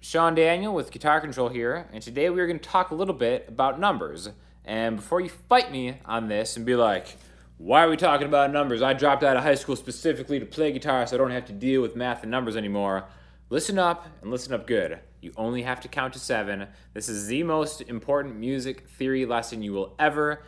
Sean Daniel with Guitar Control here, and today we are going to talk a little bit about numbers. And before you fight me on this and be like, why are we talking about numbers? I dropped out of high school specifically to play guitar so I don't have to deal with math and numbers anymore. Listen up, and listen up good. You only have to count to 7. This is the most important music theory lesson you will ever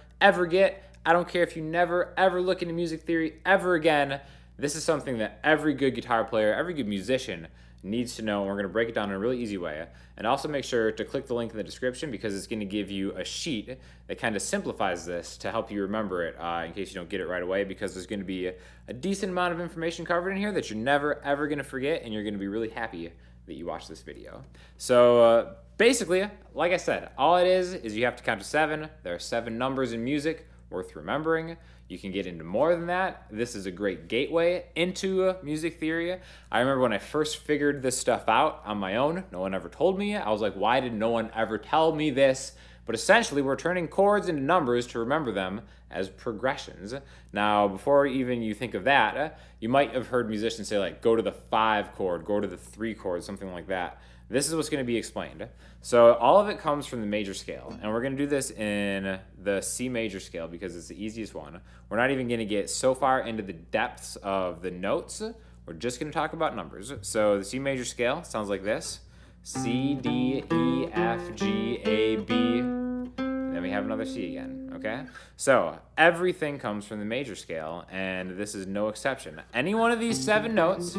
get. I don't care if you never, ever look into music theory ever again. This is something that every good guitar player, every good musician needs to know, and we're going to break it down in a really easy way. And also make sure to click the link in the description because it's going to give you a sheet that kind of simplifies this to help you remember it in case you don't get it right away, because there's going to be a decent amount of information covered in here that you're never ever going to forget, and you're going to be really happy that you watched this video. So basically, like I said, all it is you have to count to 7. There are 7 numbers in music worth remembering. You can get into more than that. This is a great gateway into music theory. I remember when I first figured this stuff out on my own, no one ever told me. I was like, why did no one ever tell me this? But essentially, we're turning chords into numbers to remember them as progressions. Now, before even you think of that, you might have heard musicians say, like, go to the 5 chord, go to the 3 chord, something like that. This is what's going to be explained. So all of it comes from the major scale, and we're going to do this in the C major scale because it's the easiest one. We're not even going to get so far into the depths of the notes. We're just going to talk about numbers. So the C major scale sounds like this. C, D, E, F, G, A, B, and then we have another C again, okay? So everything comes from the major scale, and this is no exception. Any one of these 7 notes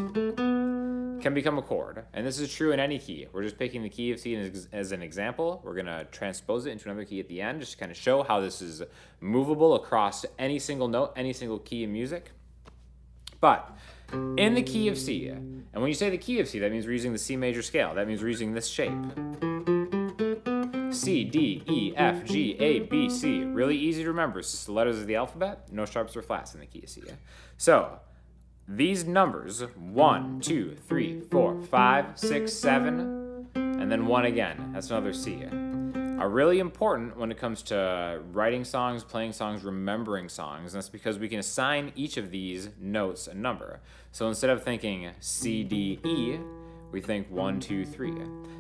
can become a chord, and this is true in any key. We're just picking the key of C as an example. We're going to transpose it into another key at the end just to kind of show how this is movable across any single note, any single key in music. But in the key of C, and when you say the key of C, that means we're using the C major scale. That means we're using this shape. C, D, E, F, G, A, B, C. Really easy to remember. It's just the letters of the alphabet, no sharps or flats in the key of C. So these numbers, 1, 2, 3, 4, 5, 6, 7, and then 1 again, that's another C, are really important when it comes to writing songs, playing songs, remembering songs. And that's because we can assign each of these notes a number. So instead of thinking C, D, E, we think 1, 2, 3.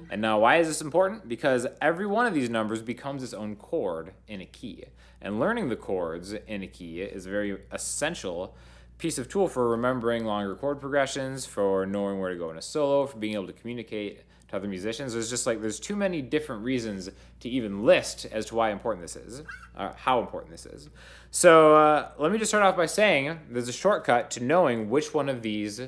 And now why is this important? Because every one of these numbers becomes its own chord in a key. And learning the chords in a key is a very essential piece of tool for remembering longer chord progressions, for knowing where to go in a solo, for being able to communicate to other musicians. There's too many different reasons to even list as to why important this is, how important this is. So let me just start off by saying there's a shortcut to knowing which one of these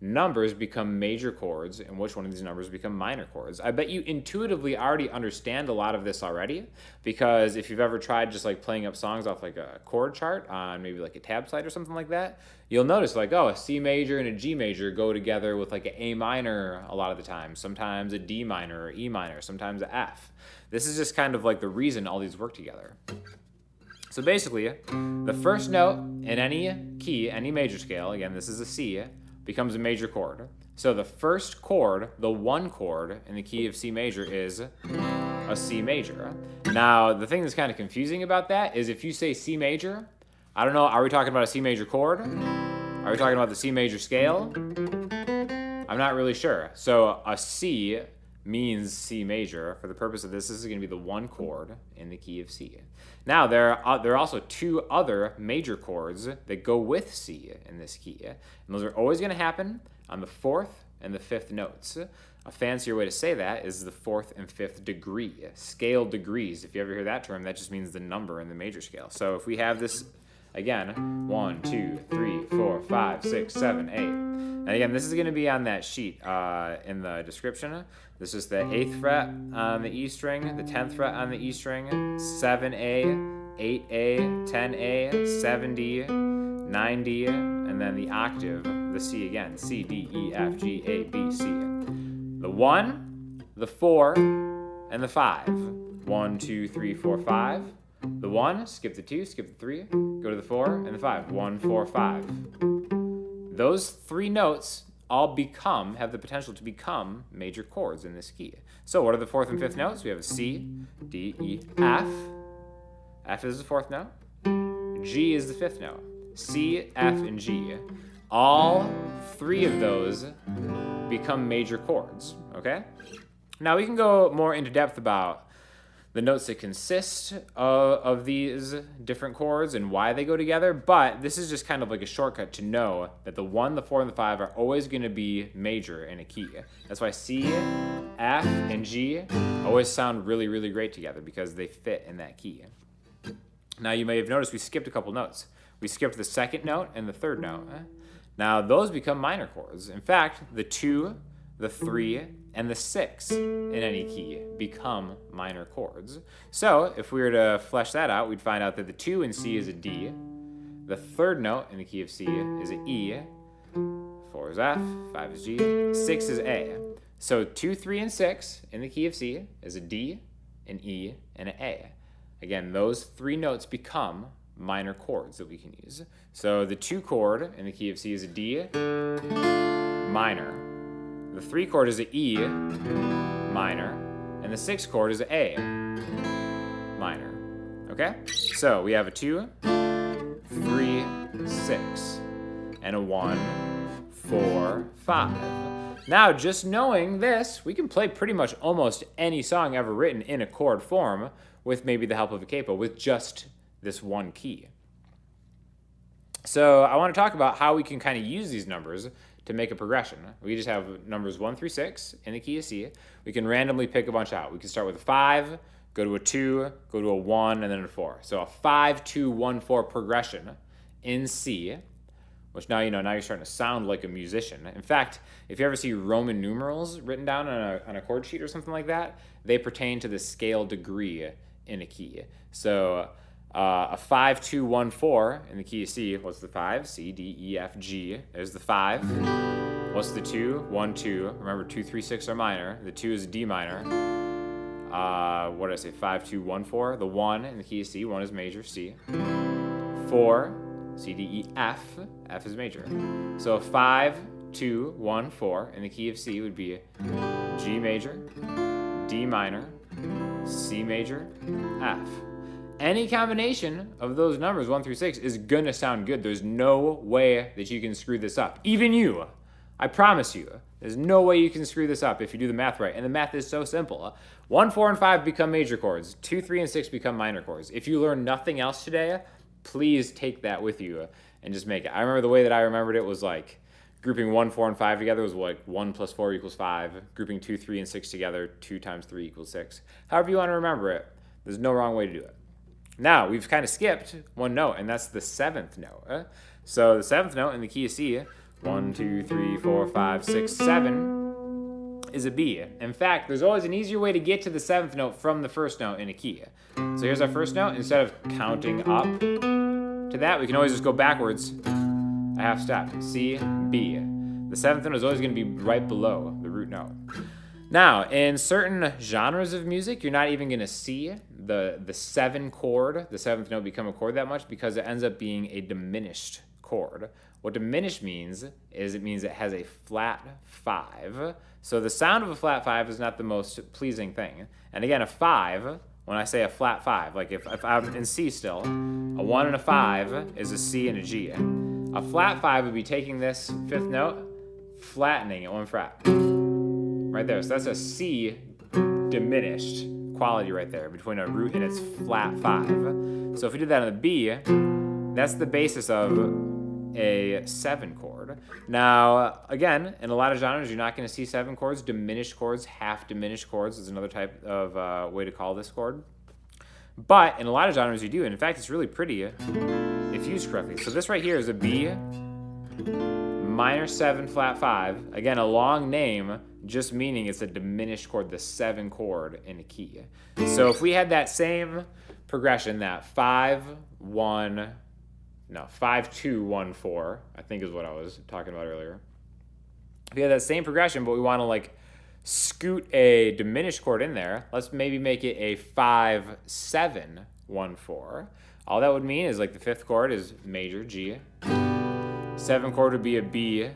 numbers become major chords and which one of these numbers become minor chords. I bet you intuitively already understand a lot of this already, because if you've ever tried just like playing up songs off like a chord chart on maybe like a tab slide or something like that, you'll notice like, oh, a C major and a G major go together with like an A minor a lot of the time, sometimes a D minor or E minor, sometimes a F. This is just kind of like the reason all these work together. So basically, the first note in any key, any major scale, again, this is a C, becomes a major chord. So the first chord, the 1 chord in the key of C major, is a C major. Now, the thing that's kind of confusing about that is if you say C major, I don't know, are we talking about a C major chord? Are we talking about the C major scale? I'm not really sure. So a C means C major. For the purpose of this is going to be the 1 chord in the key of C. Now, there are also 2 other major chords that go with C in this key. And those are always going to happen on the 4th and the 5th notes. A fancier way to say that is the 4th and 5th degree, scale degrees. If you ever hear that term, that just means the number in the major scale. So if we have this, again, 1, 2, 3, 4, 5, 6, 7, 8. And again, this is going to be on that sheet in the description. This is the 8th fret on the E string, the 10th fret on the E string, 7A, 8A, 10A, 7D, 9D, and then the octave, the C again, C, D, E, F, G, A, B, C. The 1, the 4, and the 5. 1, 2, 3, 4, 5. The 1, skip the 2, skip the 3, go to the 4, and the 5. 1, 4, 5. Those 3 notes all have the potential to become major chords in this key. So what are the 4th and 5th notes? We have a C, D, E, F. F is the 4th note. G is the 5th note. C, F, and G. All 3 of those become major chords, okay? Now we can go more into depth about the notes that consist of these different chords and why they go together, but this is just kind of like a shortcut to know that the 1, the 4, and the 5 are always going to be major in a key. That's why C, F, and G always sound really, really great together because they fit in that key. Now you may have noticed we skipped a couple notes. We skipped the second note and the third note. Now those become minor chords. In fact, the 2, the 3, and the 6 in any key become minor chords. So if we were to flesh that out, we'd find out that the 2 in C is a D, the third note in the key of C is an E, 4 is F, 5 is G, 6 is A. So 2, 3, and 6 in the key of C is a D, an E, and an A. Again, those 3 notes become minor chords that we can use. So the 2 chord in the key of C is a D minor. The 3 chord is an E minor, and the 6 chord is an A minor. Okay? So we have a 2, 3, 6, and a 1, 4, 5. Now, just knowing this, we can play pretty much almost any song ever written in a chord form with maybe the help of a capo with just this one key. So I want to talk about how we can kind of use these numbers to make a progression. We just have numbers 1 through 6 in the key of C. We can randomly pick a bunch out. We can start with a 5, go to a 2, go to a 1, and then a 4. So a 5, 2, 1, 4 progression in C, which now you know, now you're starting to sound like a musician. In fact, if you ever see Roman numerals written down on a chord sheet or something like that, they pertain to the scale degree in a key. So a 5, 2, 1, 4 in the key of C. What's the 5? C, D, E, F, G. There's the 5. What's the 2? 1, 2. Remember, 2, 3, 6 are minor. The 2 is D minor. What did I say? 5, 2, 1, 4. The 1 in the key of C. 1 is major, C. 4, C, D, E, F. F is major. So 5, 2, 1, 4 in the key of C would be G major, D minor, C major, F. Any combination of those numbers, 1 through 6, is going to sound good. There's no way that you can screw this up. Even you. I promise you. There's no way you can screw this up if you do the math right. And the math is so simple. 1, 4, and 5 become major chords. 2, 3, and 6 become minor chords. If you learn nothing else today, please take that with you and just make it. I remember the way that I remembered it was like grouping 1, 4, and 5 together was like 1 plus 4 equals 5. Grouping 2, 3, and 6 together, 2 times 3 equals 6. However you want to remember it, there's no wrong way to do it. Now, we've kind of skipped one note, and that's the 7th note. So the 7th note in the key of C, 1, 2, 3, 4, 5, 6, 7, is a B. In fact, there's always an easier way to get to the 7th note from the first note in a key. So here's our first note. Instead of counting up to that, we can always just go backwards a half step. C, B. The 7th note is always going to be right below the root note. Now, in certain genres of music, you're not even going to see the 7 chord, the 7th note, become a chord that much because it ends up being a diminished chord. What diminished means is it means it has a flat 5. So the sound of a flat 5 is not the most pleasing thing. And again, a 5, when I say a flat 5, like if I'm in C still, a 1 and a 5 is a C and a G. A flat 5 would be taking this 5th note, flattening it 1 fret. Right there. So that's a C diminished quality right there between a root and its flat 5. So if we did that on the B, that's the basis of a 7 chord. Now, again, in a lot of genres, you're not going to see 7 chords. Diminished chords, half diminished chords is another type of way to call this chord. But in a lot of genres, you do. And in fact, it's really pretty if used correctly. So this right here is a B minor 7 flat 5. Again, a long name, just meaning it's a diminished chord, the 7 chord in a key. So if we had that same progression, that 5, 2, 1, 4, I think is what I was talking about earlier. If we had that same progression, but we want to like scoot a diminished chord in there, let's maybe make it a 5, 7, 1, 4. All that would mean is like the 5th chord is major G. 7th chord would be a B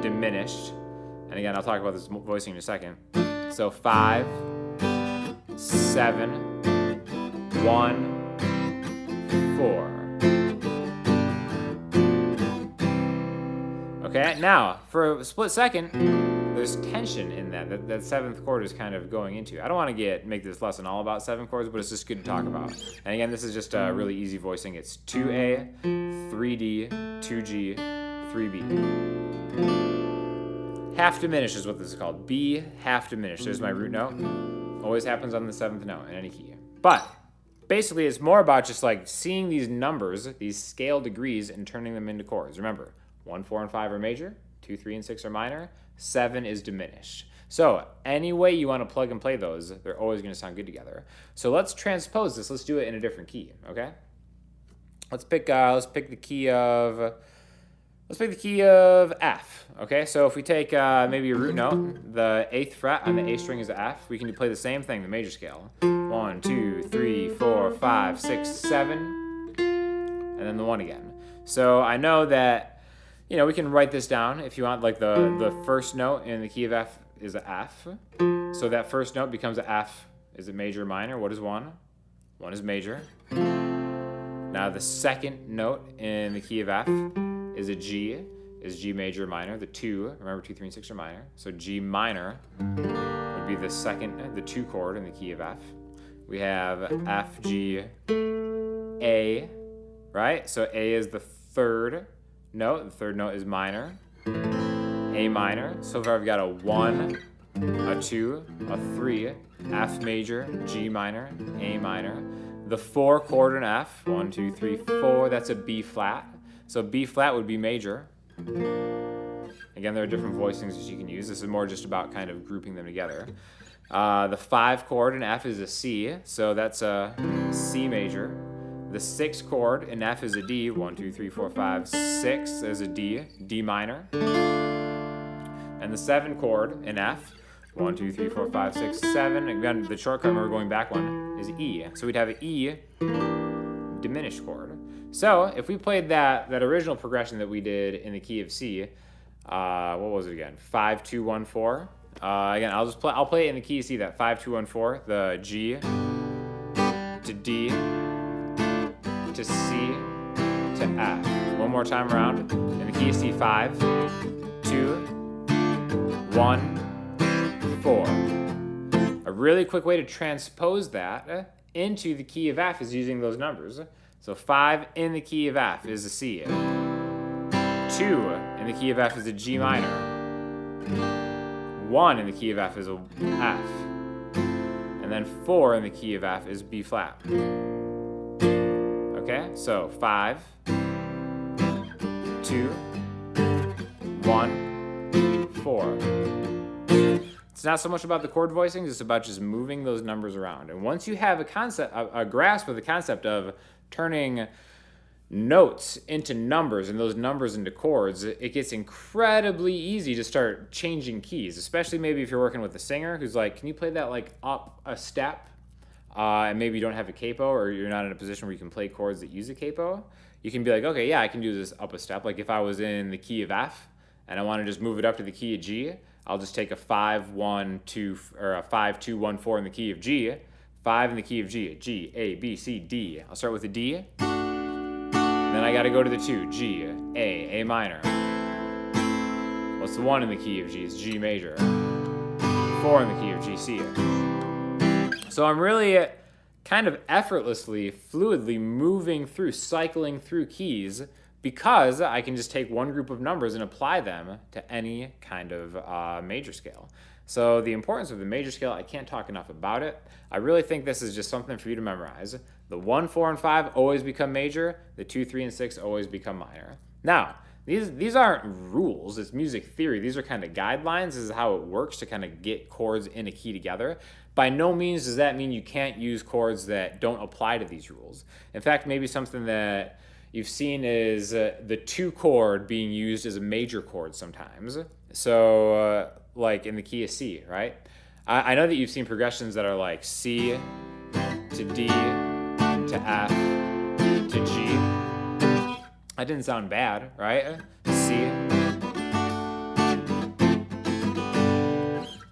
diminished. And again, I'll talk about this voicing in a second. So 5, 7, 1, 4. Okay, now for a split second, the there's tension in that seventh chord is kind of going into. I don't want to make this lesson all about 7 chords, but it's just good to talk about. And again, this is just really easy voicing. It's 2A, 3D, 2G, 3B. Half diminished is what this is called. B half diminished. There's my root note. Always happens on the 7th note in any key. But basically, it's more about just like seeing these numbers, these scale degrees, and turning them into chords. Remember, 1, 4, and 5 are major. 2, 3, and 6 are minor. 7 is diminished. So any way you want to plug and play those, they're always going to sound good together. So let's transpose this. Let's do it in a different key. Okay. Let's pick the key of F. Okay. So if we take maybe a root note, the 8th fret on the A string is the F. We can play the same thing, the major scale. 1, 2, 3, 4, 5, 6, 7, and then the 1 again. So I know that. We can write this down if you want, like the first note in the key of F is a F. So that first note becomes a F. Is it major or minor? What is 1? 1 is major. Now the second note in the key of F is a G. Is G major or minor? The 2, remember 2, 3, and 6 are minor. So G minor would be the 2 chord in the key of F. We have F, G, A, right? So A is the third note. The third note is minor. A minor. So far I've got a 1, a 2, a 3, F major, G minor, A minor. The 4 chord in F, 1, 2, 3, 4, that's a B flat. So B flat would be major. Again, there are different voicings that you can use. This is more just about kind of grouping them together. The 5 chord in F is a C, so that's a C major. The 6th chord in F is a D. 1, 2, 3, 4, 5, 6 is a D, D minor. And the 7 chord in F, 1, 2, 3, 4, 5, 6, 7. Again, the shortcut, remember going back one, is E. So we'd have an E diminished chord. So if we played that original progression that we did in the key of C, what was it again? 5, 2, 1, 4. Again, I'll play it in the key of C, that 5, 2, 1, 4. The G to D to C to F. One more time around. In the key of C, 5, 2, 1, 4. A really quick way to transpose that into the key of F is using those numbers. So 5 in the key of F is a C. 2 in the key of F is a G minor. 1 in the key of F is a F. And then 4 in the key of F is B flat. Okay, so 5, 2, 1, 4. It's not so much about the chord voicings, it's about just moving those numbers around. And once you have a grasp of the concept of turning notes into numbers and those numbers into chords, it gets incredibly easy to start changing keys, especially maybe if you're working with a singer who's like, can you play that like up a step? And maybe you don't have a capo, or you're not in a position where you can play chords that use a capo. You can be like, okay, yeah, I can do this up a step. Like if I was in the key of F and I want to just move it up to the key of G, I'll just take a 5, 1, 2, or a 5, 2, 1, 4 in the key of G, 5 in the key of G, G, A, B, C, D. I'll start with a D. Then I got to go to the 2, G, A minor. What's the 1 in the key of G? It's G major. 4 in the key of G, C. So I'm really kind of effortlessly, fluidly moving through, cycling through keys, because I can just take one group of numbers and apply them to any kind of major scale. So the importance of the major scale, I can't talk enough about it. I really think this is just something for you to memorize. The 1, 4, and 5 always become major. The 2, 3, and 6 always become minor. Now, these aren't rules. It's music theory. These are kind of guidelines. This is how it works to kind of get chords in a key together. By no means does that mean you can't use chords that don't apply to these rules. In fact, maybe something that you've seen is the 2 chord being used as a major chord sometimes. So like in the key of C, right? I know that you've seen progressions that are like C to D to F to G. That didn't sound bad, right? C.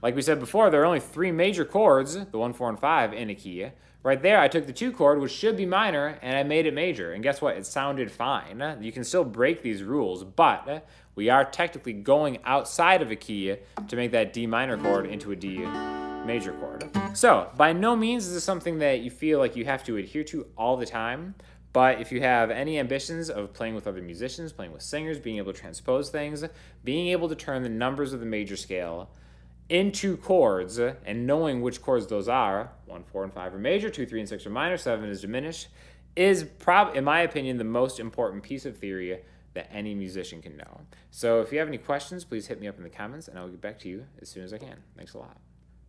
Like we said before, there are only 3 major chords, the 1, 4, and 5 in a key. Right there, I took the 2 chord, which should be minor, and I made it major. And guess what? It sounded fine. You can still break these rules, but we are technically going outside of a key to make that D minor chord into a D major chord. So, by no means is this something that you feel like you have to adhere to all the time, but if you have any ambitions of playing with other musicians, playing with singers, being able to transpose things, being able to turn the numbers of the major scale into chords and knowing which chords those are, 1, 4, and 5 are major, 2, 3, and 6 are minor, 7 is diminished, is in my opinion, the most important piece of theory that any musician can know. So if you have any questions, please hit me up in the comments and I'll get back to you as soon as I can. Thanks a lot.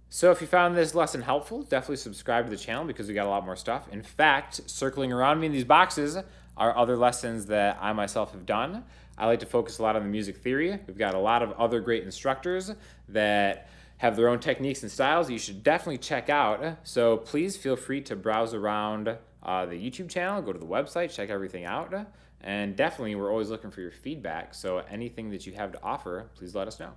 So if you found this lesson helpful, definitely subscribe to the channel because we got a lot more stuff. In fact, circling around me in these boxes are other lessons that I myself have done. I like to focus a lot on the music theory. We've got a lot of other great instructors that have their own techniques and styles that you should definitely check out. So please feel free to browse around the YouTube channel, go to the website, check everything out. And definitely, we're always looking for your feedback. So anything that you have to offer, please let us know.